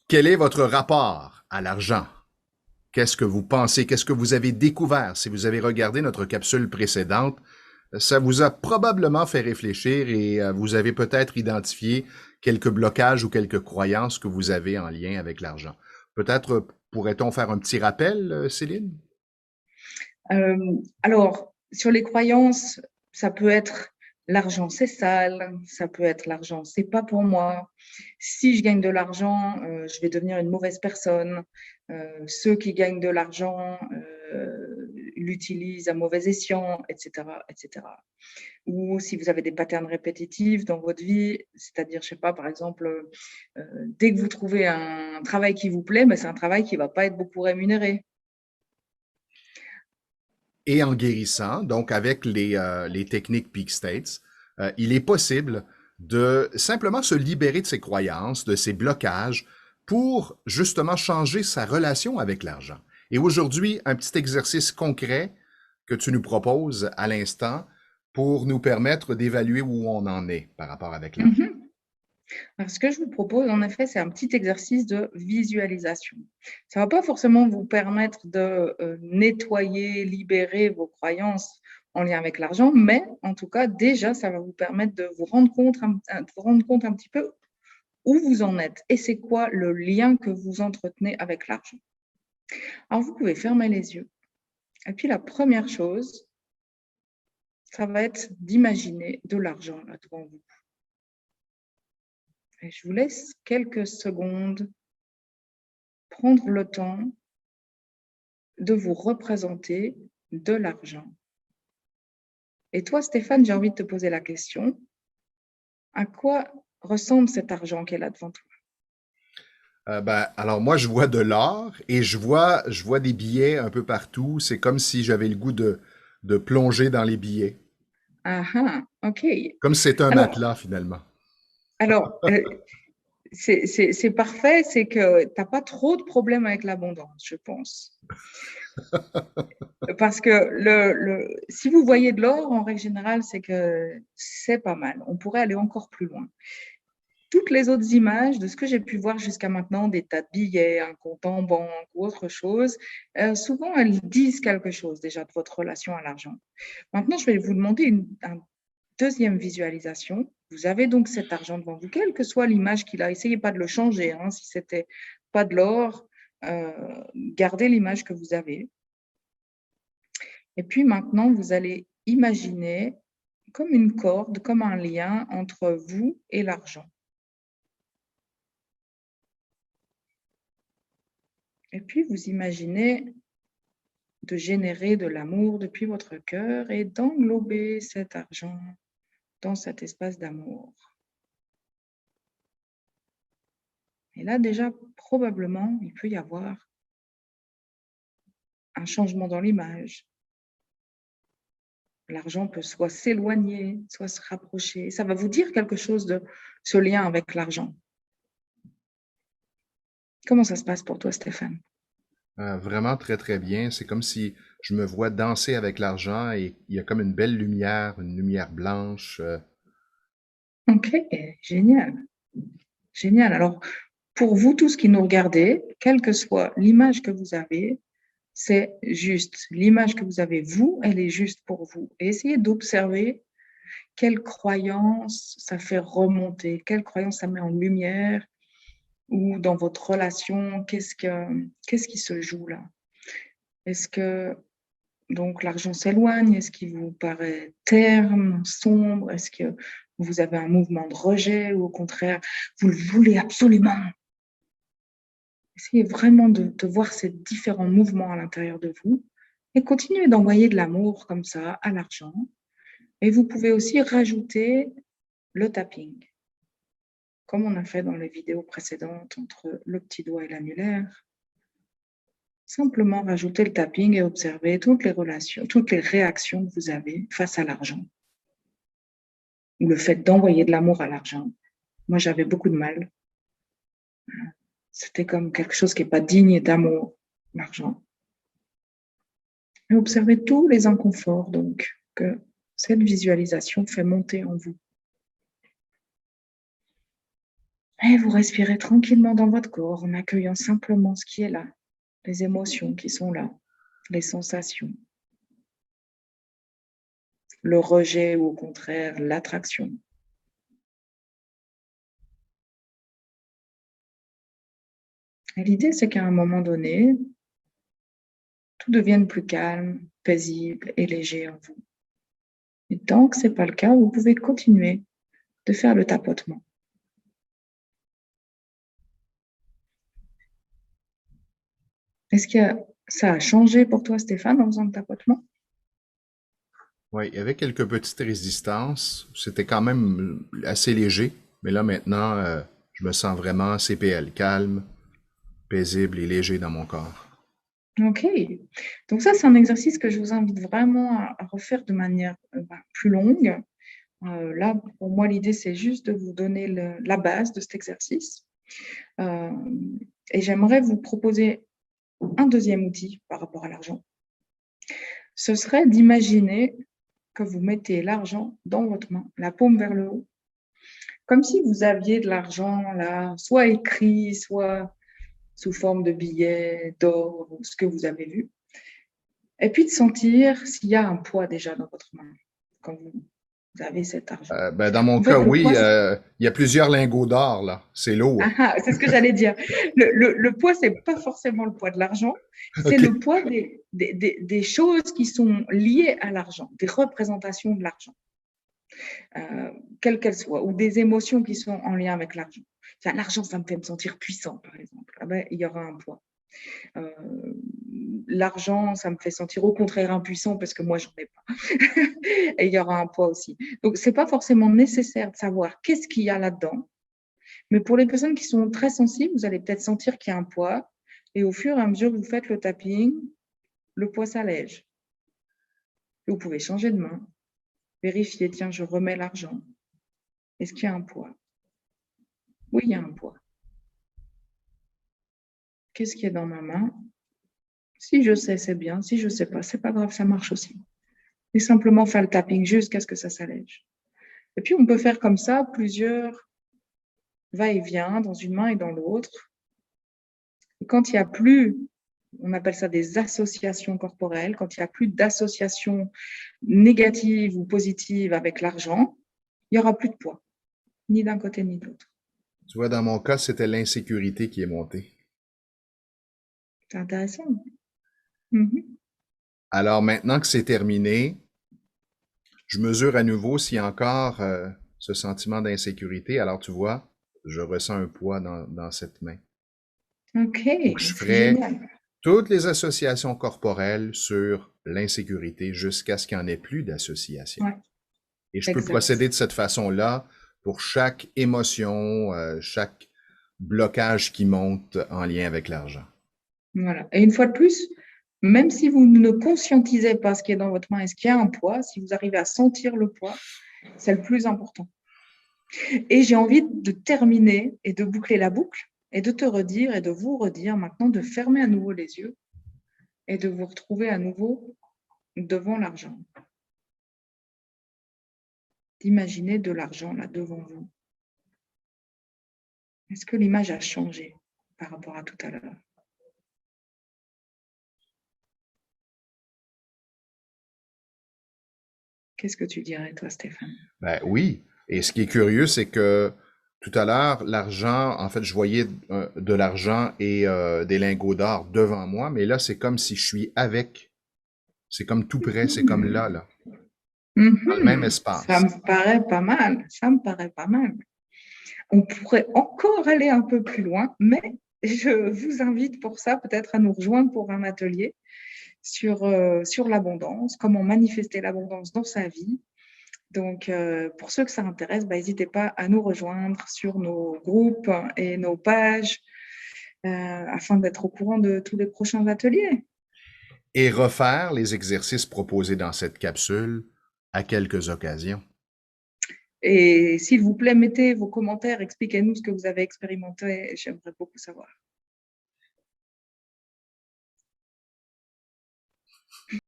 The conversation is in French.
Quel est votre rapport à l'argent? Qu'est-ce que vous pensez? Qu'est-ce que vous avez découvert? Si vous avez regardé notre capsule précédente, ça vous a probablement fait réfléchir et vous avez peut-être identifié quelques blocages ou quelques croyances que vous avez en lien avec l'argent. Peut-être pourrait-on faire un petit rappel, Céline? Alors, sur les croyances, ça peut être l'argent c'est sale, ça peut être l'argent c'est pas pour moi. Si je gagne de l'argent, je vais devenir une mauvaise personne. Ceux qui gagnent de l'argent l'utilisent à mauvais escient, etc., etc. Ou si vous avez des patterns répétitifs dans votre vie, c'est-à-dire, je sais pas, par exemple, dès que vous trouvez un travail qui vous plaît, mais c'est un travail qui va pas être beaucoup rémunéré. Et en guérissant, donc avec les techniques Peak States, il est possible de simplement se libérer de ses croyances, de ses blocages, pour justement changer sa relation avec l'argent. Et aujourd'hui, un petit exercice concret que tu nous proposes à l'instant pour nous permettre d'évaluer où on en est par rapport avec l'argent. Mhm. Alors, ce que je vous propose, en effet, c'est un petit exercice de visualisation. Ça ne va pas forcément vous permettre de nettoyer, libérer vos croyances en lien avec l'argent, mais en tout cas, déjà, ça va vous permettre de vous rendre compte, de vous rendre compte un petit peu où vous en êtes et c'est quoi le lien que vous entretenez avec l'argent. Alors, vous pouvez fermer les yeux. Et puis, la première chose, ça va être d'imaginer de l'argent là devant vous. Et je vous laisse quelques secondes prendre le temps de vous représenter de l'argent. Et toi, Stéphane, j'ai envie de te poser la question. À quoi ressemble cet argent qui est là devant toi? Alors moi, je vois de l'or et je vois des billets un peu partout. C'est comme si j'avais le goût de plonger dans les billets. Ah, ah, ok. Comme si c'était un Alors, matelas, finalement. alors c'est parfait, c'est que tu n'as pas trop de problèmes avec l'abondance, je pense. Parce que si vous voyez de l'or, en règle générale, c'est que c'est pas mal. On pourrait aller encore plus loin. Toutes les autres images de ce que j'ai pu voir jusqu'à maintenant, des tas de billets, un compte en banque ou autre chose, souvent elles disent quelque chose déjà de votre relation à l'argent. Maintenant, je vais vous demander une deuxième visualisation. Vous avez donc cet argent devant vous, quelle que soit l'image qu'il a. Essayez pas de le changer. Hein, si c'était pas de l'or, gardez l'image que vous avez. Et puis maintenant, vous allez imaginer comme une corde, comme un lien entre vous et l'argent. Et puis, vous imaginez de générer de l'amour depuis votre cœur et d'englober cet argent dans cet espace d'amour. Et là, déjà, probablement, il peut y avoir un changement dans l'image. L'argent peut soit s'éloigner, soit se rapprocher. Ça va vous dire quelque chose de ce lien avec l'argent. Comment ça se passe pour toi, Stéphane? Vraiment très, très bien. C'est comme si je me vois danser avec l'argent et il y a comme une belle lumière, une lumière blanche. Ok, génial. Génial. Alors, pour vous tous qui nous regardez, quelle que soit l'image que vous avez, c'est juste. L'image que vous avez, vous, elle est juste pour vous. Et essayez d'observer quelle croyance ça fait remonter, quelle croyance ça met en lumière ou dans votre relation, qu'est-ce qui se joue là? Est-ce que donc l'argent s'éloigne? Est-ce qu'il vous paraît terne, sombre? Est-ce que vous avez un mouvement de rejet ou au contraire, vous le voulez absolument? Essayez vraiment de voir ces différents mouvements à l'intérieur de vous et continuez d'envoyer de l'amour comme ça à l'argent. Et vous pouvez aussi rajouter le tapping, comme on a fait dans les vidéos précédentes entre le petit doigt et l'annulaire. Simplement rajouter le tapping et observer toutes les relations, toutes les réactions que vous avez face à l'argent. Ou le fait d'envoyer de l'amour à l'argent. Moi, j'avais beaucoup de mal. C'était comme quelque chose qui n'est pas digne d'amour, l'argent. Et observez tous les inconforts, donc, que cette visualisation fait monter en vous. Et vous respirez tranquillement dans votre corps en accueillant simplement ce qui est là, les émotions qui sont là, les sensations, le rejet ou au contraire l'attraction. Et l'idée, c'est qu'à un moment donné, tout devienne plus calme, paisible et léger en vous. Et tant que ce n'est pas le cas, vous pouvez continuer de faire le tapotement. Est-ce que ça a changé pour toi, Stéphane, en faisant le tapotement? Oui, il y avait quelques petites résistances. C'était quand même assez léger, mais là maintenant, je me sens vraiment CPL, calme, paisible et léger dans mon corps. Ok. Donc ça, c'est un exercice que je vous invite vraiment à refaire de manière plus longue. Là, pour moi, l'idée, c'est juste de vous donner la base de cet exercice. Et j'aimerais vous proposer un deuxième outil par rapport à l'argent. Ce serait d'imaginer que vous mettez l'argent dans votre main, la paume vers le haut, comme si vous aviez de l'argent là, soit écrit, soit sous forme de billets, d'or, ou ce que vous avez vu. Et puis de sentir s'il y a un poids déjà dans votre main quand vous avez cet argent. Ben, dans mon En cas, fait, le oui, poids, il y a plusieurs lingots d'or, là. C'est lourd. c'est ce que j'allais dire. Le poids, ce n'est pas forcément le poids de l'argent, c'est OK. le poids des choses qui sont liées à l'argent, des représentations de l'argent, quelles qu'elles soient, ou des émotions qui sont en lien avec l'argent. L'argent, ça me fait me sentir puissant, par exemple. Ah ben, il y aura un poids. L'argent, ça me fait sentir au contraire impuissant parce que moi, j'en ai pas. Et il y aura un poids aussi. Donc, c'est pas forcément nécessaire de savoir qu'est-ce qu'il y a là-dedans. Mais pour les personnes qui sont très sensibles, vous allez peut-être sentir qu'il y a un poids. Et au fur et à mesure que vous faites le tapping, le poids s'allège. Vous pouvez changer de main, vérifier, tiens, je remets l'argent. Est-ce qu'il y a un poids? Oui, il y a un poids. Qu'est-ce qui est dans ma main? Si je sais, c'est bien. Si je ne sais pas, c'est pas grave, ça marche aussi. Et simplement faire le tapping jusqu'à ce que ça s'allège. Et puis, on peut faire comme ça plusieurs va-et-vient dans une main et dans l'autre. Et quand il n'y a plus, on appelle ça des associations corporelles, quand il n'y a plus d'associations négatives ou positives avec l'argent, il n'y aura plus de poids, ni d'un côté ni de l'autre. Tu vois, dans mon cas, c'était l'insécurité qui est montée. C'est intéressant. Mm-hmm. Alors maintenant que c'est terminé, je mesure à nouveau s'il y a encore ce sentiment d'insécurité. Alors tu vois, je ressens un poids dans cette main. OK, Donc je c'est ferai génial. toutes les associations corporelles sur l'insécurité jusqu'à ce qu'il n'y en ait plus d'association. Ouais, Et je peux exact. procéder de cette façon-là pour chaque émotion, chaque blocage qui monte en lien avec l'argent. Voilà. Et une fois de plus, même si vous ne conscientisez pas ce qui est dans votre main et ce qui a un poids, si vous arrivez à sentir le poids, c'est le plus important. Et j'ai envie de terminer et de boucler la boucle et de te redire et de vous redire maintenant de fermer à nouveau les yeux et de vous retrouver à nouveau devant l'argent. D'imaginer de l'argent là devant vous. Est-ce que l'image a changé par rapport à tout à l'heure? Qu'est-ce que tu dirais, toi, Stéphane? Ben oui. Et ce qui est curieux, c'est que tout à l'heure, l'argent, en fait, je voyais de l'argent et des lingots d'or devant moi, mais là, c'est comme si je suis avec. C'est comme tout près, c'est comme là, dans le même Ça espace. me paraît pas mal. Ça me paraît pas mal. On pourrait encore aller un peu plus loin, mais je vous invite pour ça peut-être à nous rejoindre pour un atelier sur l'abondance, comment manifester l'abondance dans sa vie. Donc, pour ceux que ça intéresse, n'hésitez pas à nous rejoindre sur nos groupes et nos pages afin d'être au courant de tous les prochains ateliers. Et refaire les exercices proposés dans cette capsule à quelques occasions. Et s'il vous plaît, mettez vos commentaires, expliquez-nous ce que vous avez expérimenté. J'aimerais beaucoup savoir.